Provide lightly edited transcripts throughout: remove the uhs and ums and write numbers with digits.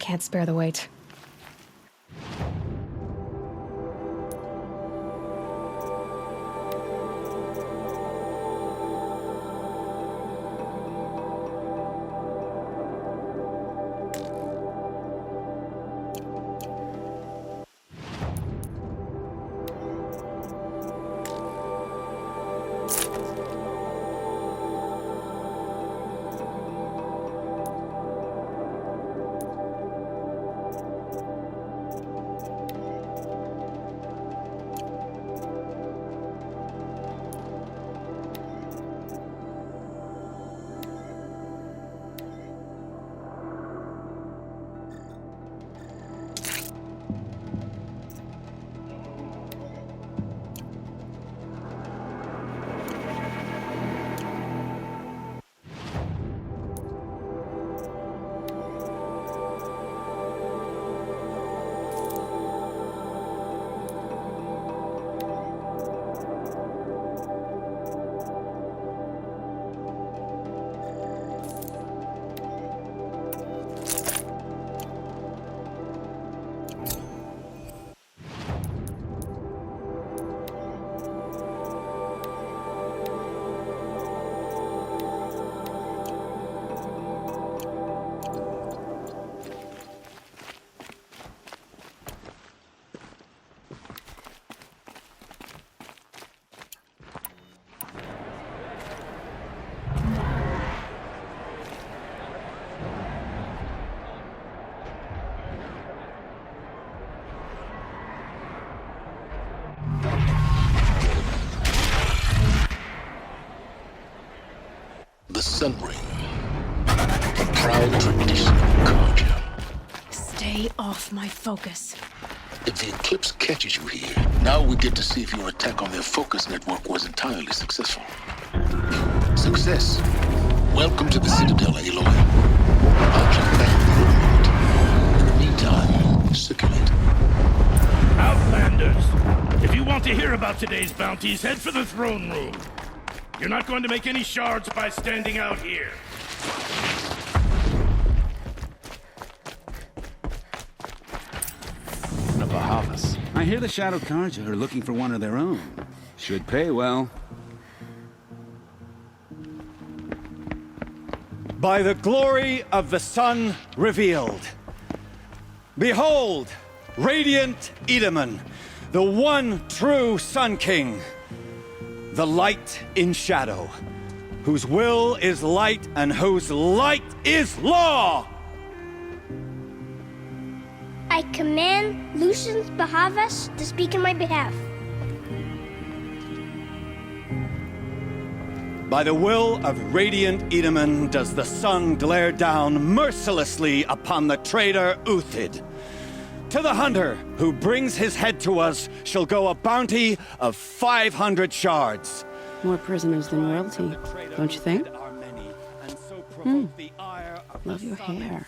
can't spare the weight. The Sun Ring. A proud tradition of Guerrilla. Stay off my focus. If the eclipse catches you here, now we get to see if your attack on their focus network was entirely successful. Success. Welcome to the Citadel, Aloy. I'll jump back in a moment. In the meantime, circulate. Outlanders! If you want to hear about today's bounties, head for the throne room. You're not going to make any shards by standing out here. The Bahavas. I hear the Shadow Karja are looking for one of their own. Should pay well. By the glory of the sun revealed. Behold, radiant Edaman, the one true Sun King. The light in shadow, whose will is light and whose light is law! I command Lucius Bahavas to speak in my behalf. By the will of radiant Edaman does the sun glare down mercilessly upon the traitor Uthid. To the hunter who brings his head to us shall go a bounty of 500 shards. More prisoners than royalty, don't you think? Love your hair.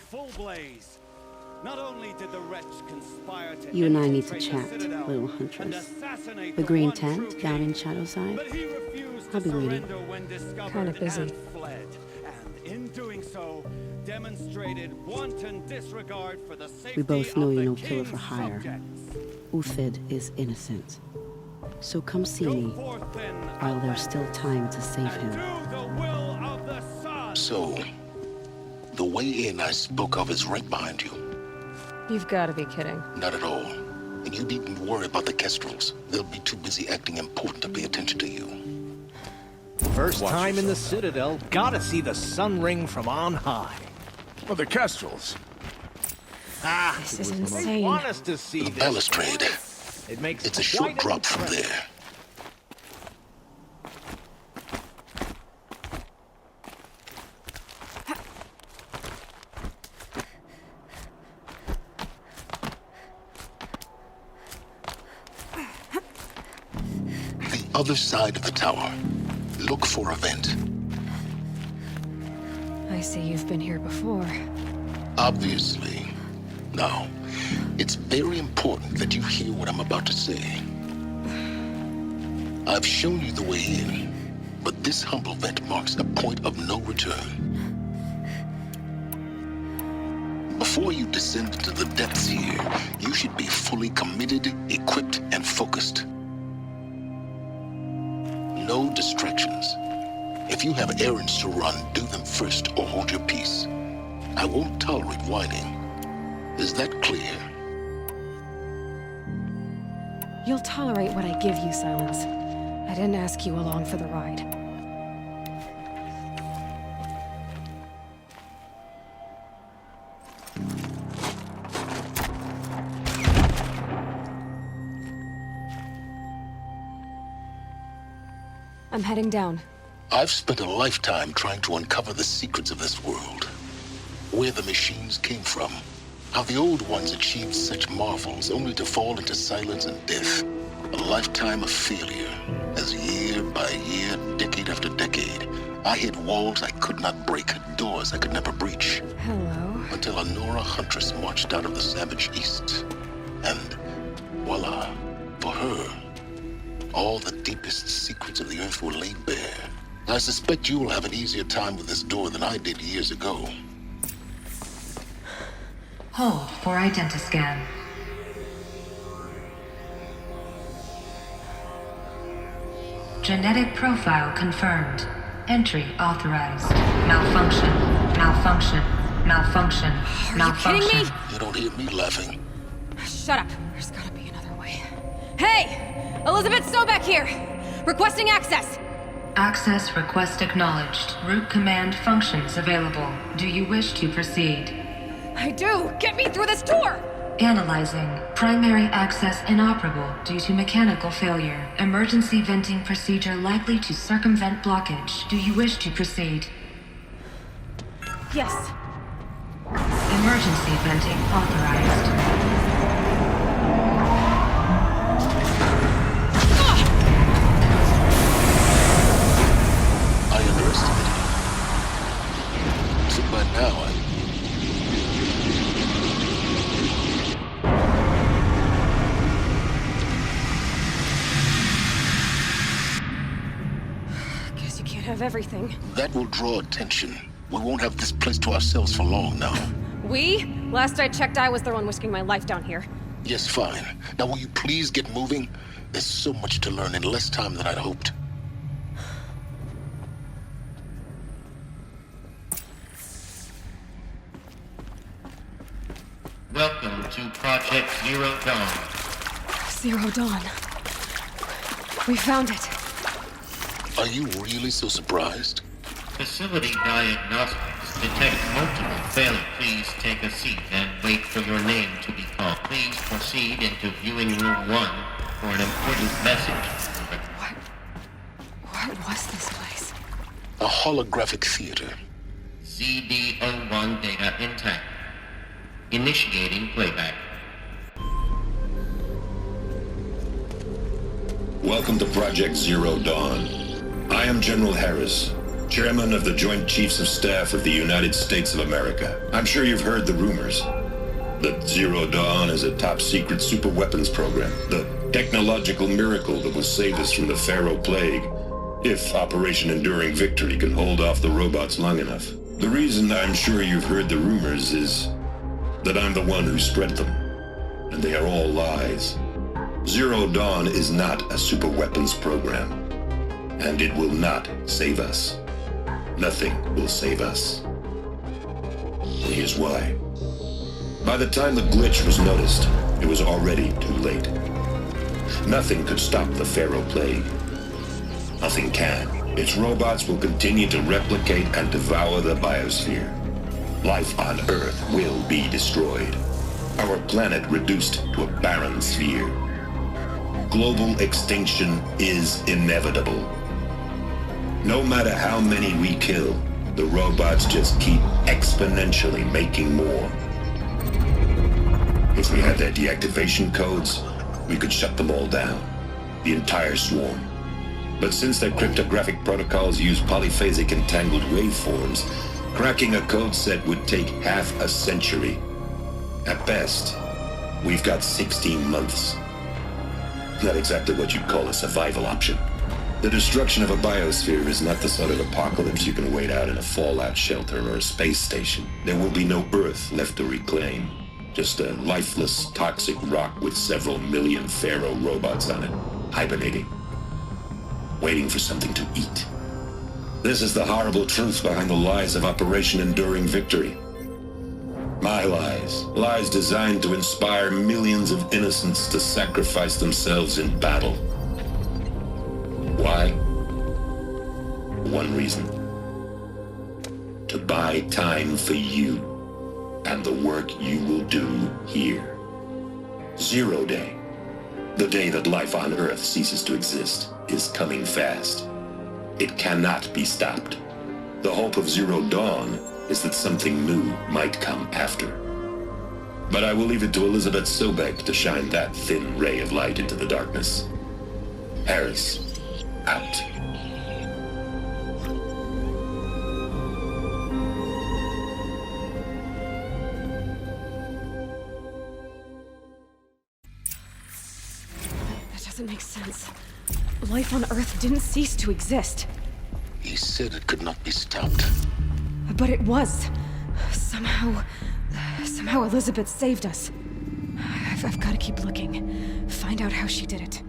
You and I need to chat, little huntress. The green tent down in Shadowside. I'll be waiting. Kinda busy. In doing so, demonstrated wanton disregard for the safety We both know of you're the no killer for king's hire. subjects. Uthid is innocent. So come see me Forth then, while there's still time to save him. do the will of the sun. So, the way in I spoke of is right behind you. You've got to be kidding. Not at all. And you needn't worry about the Kestrels. They'll be too busy acting important to pay attention to you. First time in the Citadel, gotta see the Sun Ring from on high. Well, the Kestrels. Ah, This is they insane. want us to see The this. balustrade. It makes It's a short quite an drop from impression. there. The other side of the tower. Look for a vent. I see you've been here before. Obviously. Now, it's very important that you hear what I'm about to say. I've shown you the way in, but this humble vent marks a point of no return. Before you descend into the depths here, you should be fully committed, equipped, and focused. No distractions. If you have errands to run, do them first or hold your peace. I won't tolerate whining. Is that clear? You'll tolerate what I give you, Silence. I didn't ask you along for the ride. I'm heading down. I've spent a lifetime trying to uncover the secrets of this world. Where the machines came from. How the old ones achieved such marvels only to fall into silence and death. A lifetime of failure. As year by year, decade after decade, I hit walls I could not break, doors I could never breach. Hello. Until a Nora huntress marched out of the savage east. And voila, for her, all the deepest secrets of the earth were laid bare. I suspect you will have an easier time with this door than I did years ago. Hold for identiscan. Genetic profile confirmed. Entry authorized. Malfunction. Malfunction. Malfunction. Malfunction. Are you kidding me? You don't hear me laughing. Shut up. There's gotta be another way. Hey! Elizabeth Sobek here! Requesting access! Access request acknowledged. Root command functions available. Do you wish to proceed? I do! Get me through this door! Analyzing. Primary access inoperable due to mechanical failure. Emergency venting procedure likely to circumvent blockage. Do you wish to proceed? Yes. Emergency venting authorized. I underestimated you. So by now, Guess you can't have everything. that will draw attention. We won't have this place to ourselves for long now. We? Last I checked, I was the one risking my life down here. Yes, fine. Now will you please get moving? There's so much to learn in less time than I'd hoped. Welcome to Project Zero Dawn. Zero Dawn. We found it. Are you really so surprised? Facility diagnostics detect multiple failures. Please take a seat and wait for your name to be called. Please proceed into viewing room 1 for an important message. What was this place? A holographic theater. CD01 data intact. Initiating playback. Welcome to Project Zero Dawn. I am General Harris, Chairman of the Joint Chiefs of Staff of the United States of America. I'm sure you've heard the rumors that Zero Dawn is a top-secret superweapons program, the technological miracle that will save us from the Pharaoh Plague, if Operation Enduring Victory can hold off the robots long enough. The reason I'm sure you've heard the rumors is that I'm the one who spread them, and they are all lies. Zero Dawn is not a superweapons program, and it will not save us. Nothing will save us. And here's why. By the time the glitch was noticed, it was already too late. Nothing could stop the Pharaoh Plague. Nothing can. Its robots will continue to replicate and devour the biosphere. Life on Earth will be destroyed. Our planet reduced to a barren sphere. Global extinction is inevitable. No matter how many we kill, the robots just keep exponentially making more. If we had their deactivation codes, we could shut them all down. The entire swarm. But since their cryptographic protocols use polyphasic entangled waveforms, cracking a code set would take half a century. At best, we've got 16 months. Not exactly what you'd call a survival option. The destruction of a biosphere is not the sort of apocalypse you can wait out in a fallout shelter or a space station. There will be no Earth left to reclaim. Just a lifeless, toxic rock with several million Pharaoh robots on it, hibernating, waiting for something to eat. This is the horrible truth behind the lies of Operation Enduring Victory. My lies. Lies designed to inspire millions of innocents to sacrifice themselves in battle. Why? One reason. To buy time for you and the work you will do here. 0 Day, the day that life on Earth ceases to exist, is coming fast. It cannot be stopped. The hope of Zero Dawn is that something new might come after. But I will leave it to Elizabeth Sobek to shine that thin ray of light into the darkness. Harris, out. That doesn't make sense. Life on Earth didn't cease to exist. He said it could not be stopped. But it was. Somehow Elizabeth saved us. I've got to keep looking. Find out how she did it.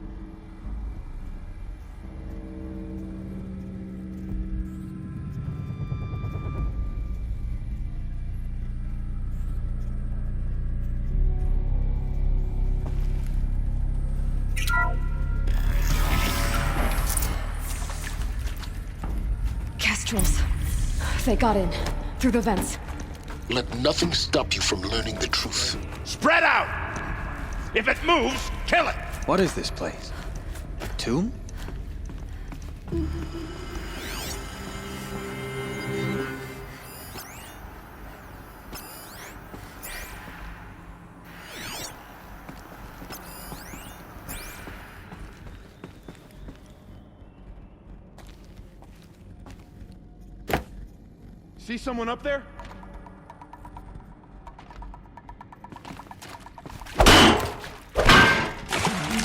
Kestrels. They got in. Through the vents. Let nothing stop you from learning the truth. Spread out! If it moves, kill it! What is this place? A tomb? See someone up there?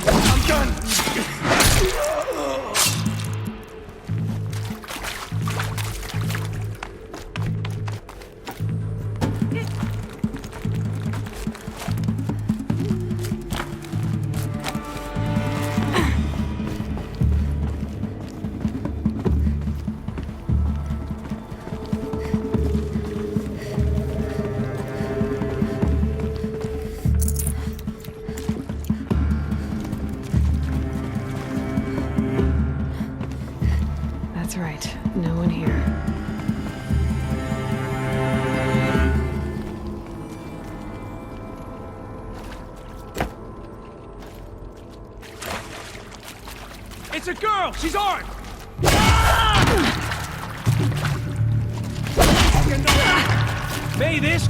I'm done! That's right. No one here. It's a girl! She's armed! May this...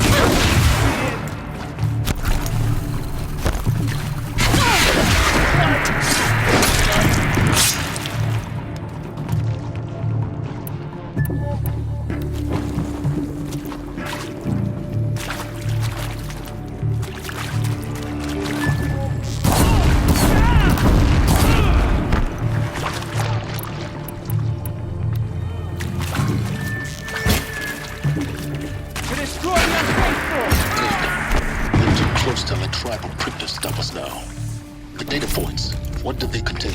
What did they contain?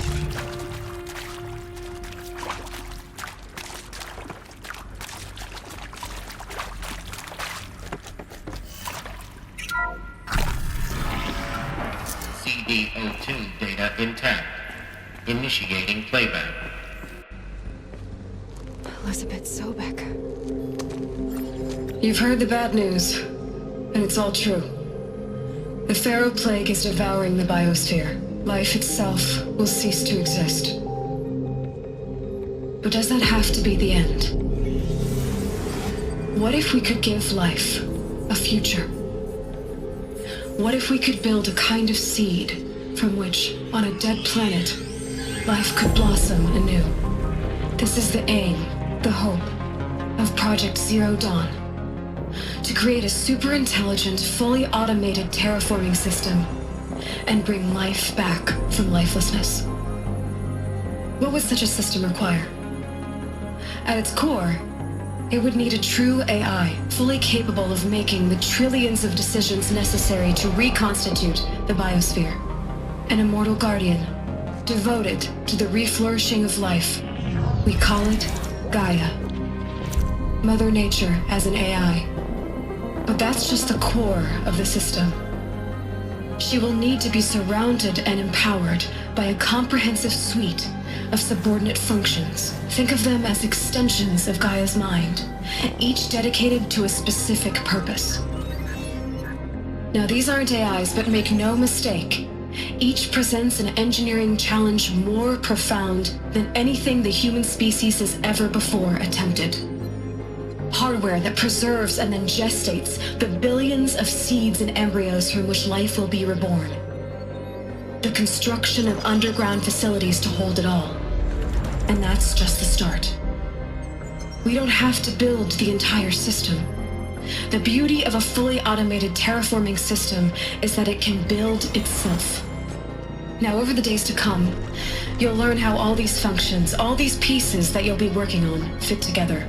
CD02 data intact. Initiating playback. Elizabeth Sobek. You've heard the bad news, and it's all true. The Pharaoh Plague is devouring the biosphere. Life itself will cease to exist. But does that have to be the end? What if we could give life a future? What if we could build a kind of seed from which, on a dead planet, life could blossom anew? This is the aim, the hope, of Project Zero Dawn. To create a super-intelligent, fully automated terraforming system and bring life back from lifelessness. What would such a system require? At its core, it would need a true AI, fully capable of making the trillions of decisions necessary to reconstitute the biosphere. An immortal guardian, devoted to the reflourishing of life. We call it Gaia. Mother Nature as an AI. But that's just the core of the system. She will need to be surrounded and empowered by a comprehensive suite of subordinate functions. Think of them as extensions of Gaia's mind, each dedicated to a specific purpose. Now, these aren't AIs, but make no mistake, each presents an engineering challenge more profound than anything the human species has ever before attempted. Hardware that preserves and then gestates the billions of seeds and embryos from which life will be reborn. The construction of underground facilities to hold it all. And that's just the start. We don't have to build the entire system. The beauty of a fully automated terraforming system is that it can build itself. Now, over the days to come, you'll learn how all these functions, all these pieces that you'll be working on, fit together.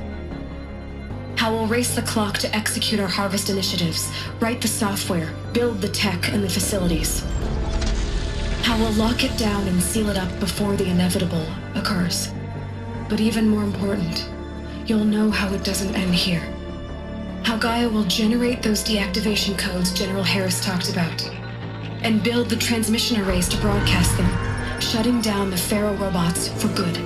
How we'll race the clock to execute our harvest initiatives, write the software, build the tech and the facilities. How we'll lock it down and seal it up before the inevitable occurs. But even more important, you'll know how it doesn't end here. How Gaia will generate those deactivation codes General Harris talked about, and build the transmission arrays to broadcast them, shutting down the Pharaoh robots for good.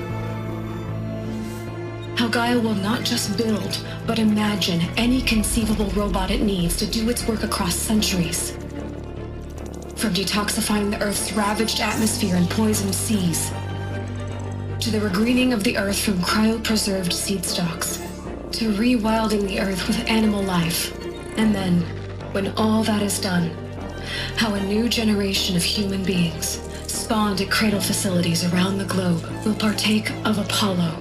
How Gaia will not just build, but imagine any conceivable robot it needs to do its work across centuries. From detoxifying the Earth's ravaged atmosphere and poisoned seas, to the regreening of the Earth from cryopreserved seed stalks, to rewilding the Earth with animal life. And then, when all that is done, how a new generation of human beings, spawned at cradle facilities around the globe, will partake of Apollo,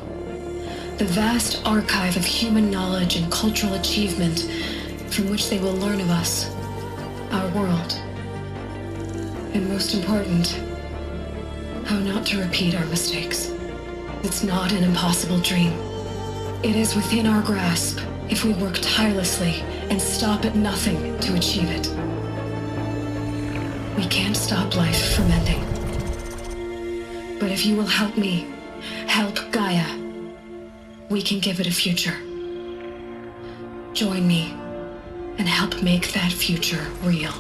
the vast archive of human knowledge and cultural achievement from which they will learn of us, our world. And most important, how not to repeat our mistakes. It's not an impossible dream. It is within our grasp if we work tirelessly and stop at nothing to achieve it. We can't stop life from ending. But if you will help me, help Gaia, we can give it a future. Join me and help make that future real.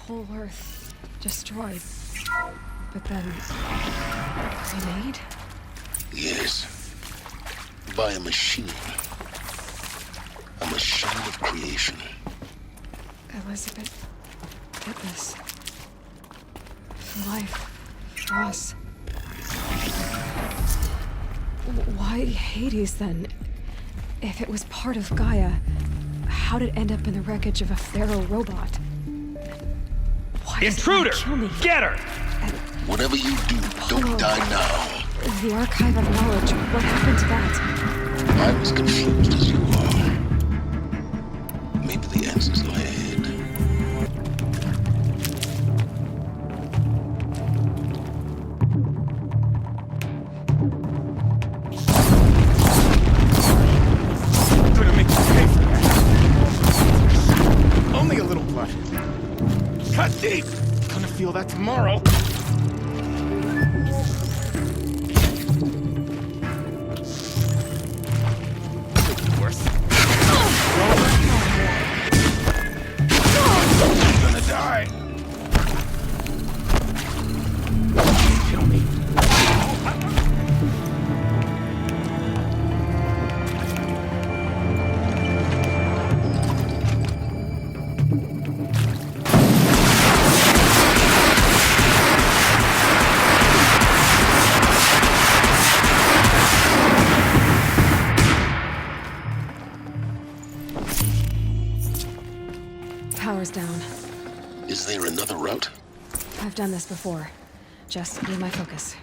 Whole Earth destroyed, but then remade? Yes. By a machine. A machine of creation. Elizabeth did this. Life for us. Why Hades then? If it was part of Gaia, how'd it end up in the wreckage of a Pharaoh robot? Intruder! Get her! Whatever you do, don't die now. The archive of knowledge, what happened to that? I'm as confused as you are. Maybe the answers lie ahead. I'm gonna make you pay for that. Only a little blood. Cut deep! Gonna feel that tomorrow. Could be worse. I'm gonna die. Kill me. Power's down. Is there another route? I've done this before. Just need my focus.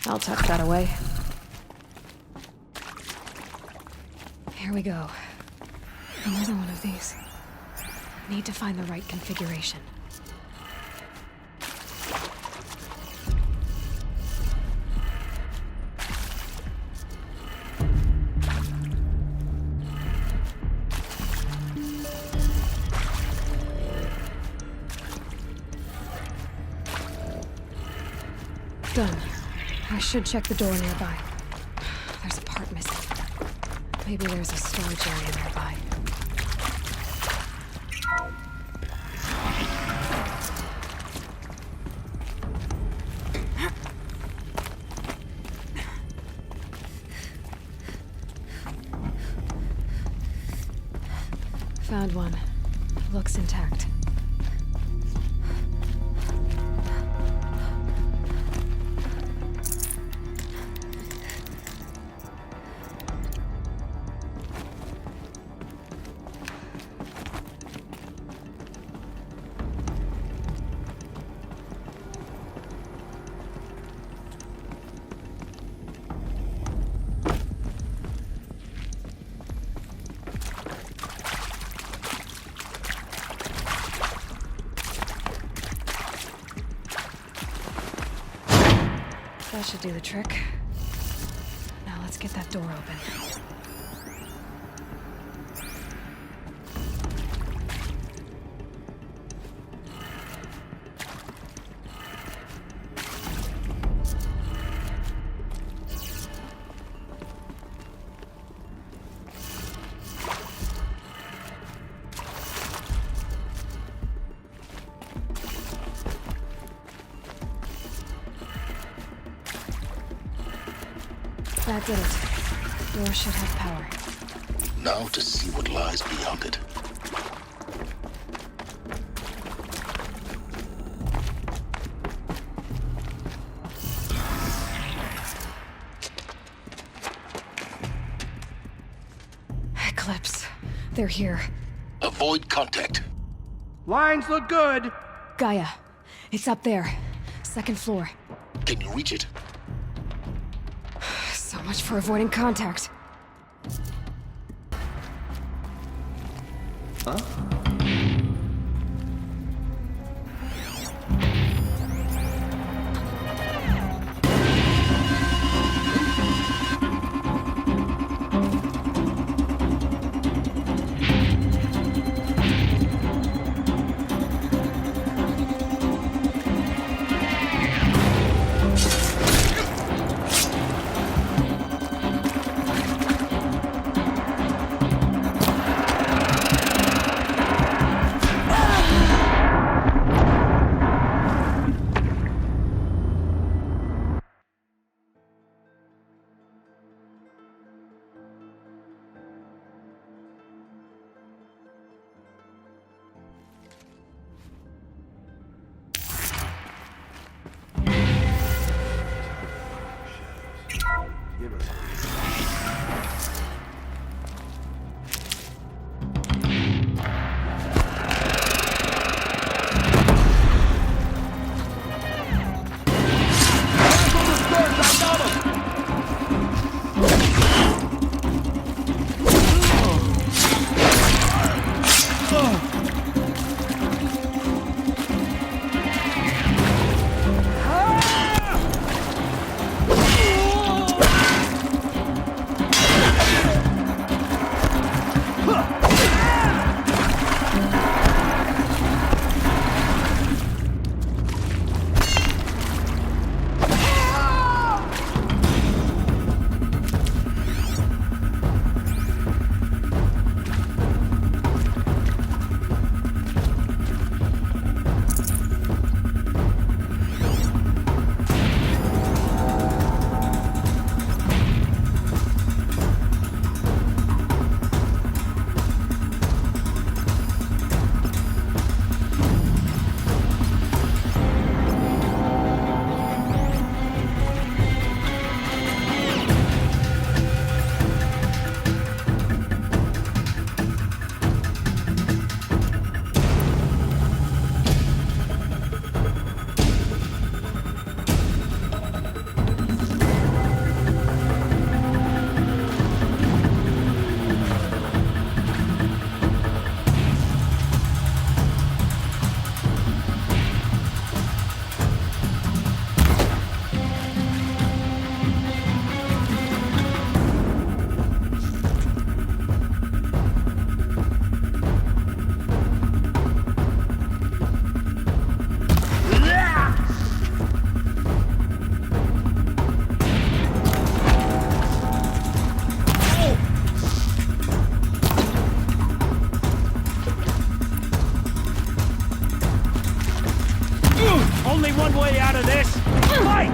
I'll tuck that away. Here we go. Another one of these. Need to find the right configuration. Done. I should check the door nearby. There's a part missing. Maybe there's a storage area nearby. Found one. Looks intact. That should do the trick. Now let's get that door open. That did it. Door should have power. Now to see what lies beyond it. Eclipse. They're here. Avoid contact. Lines look good. Gaia. It's up there. Second floor. Can you reach it? So much for avoiding contact. Huh? only one way out of this. Fight!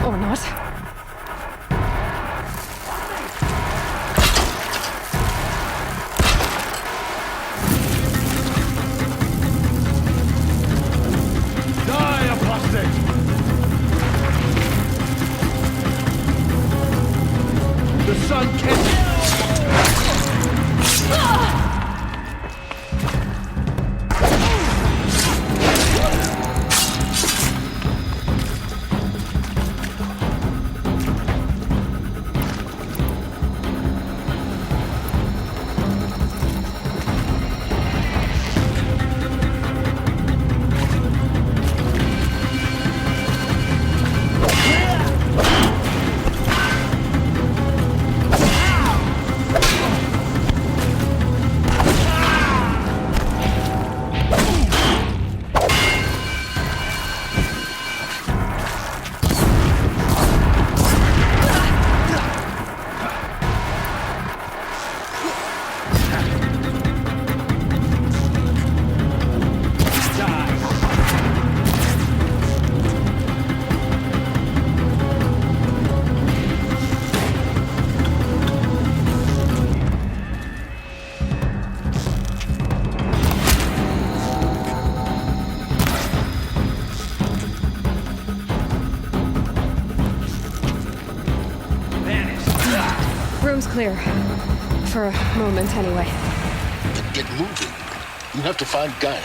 Or not. Die, apostate! The sun can't... Room's clear. For a moment, anyway. Then get moving. You have to find Gaia.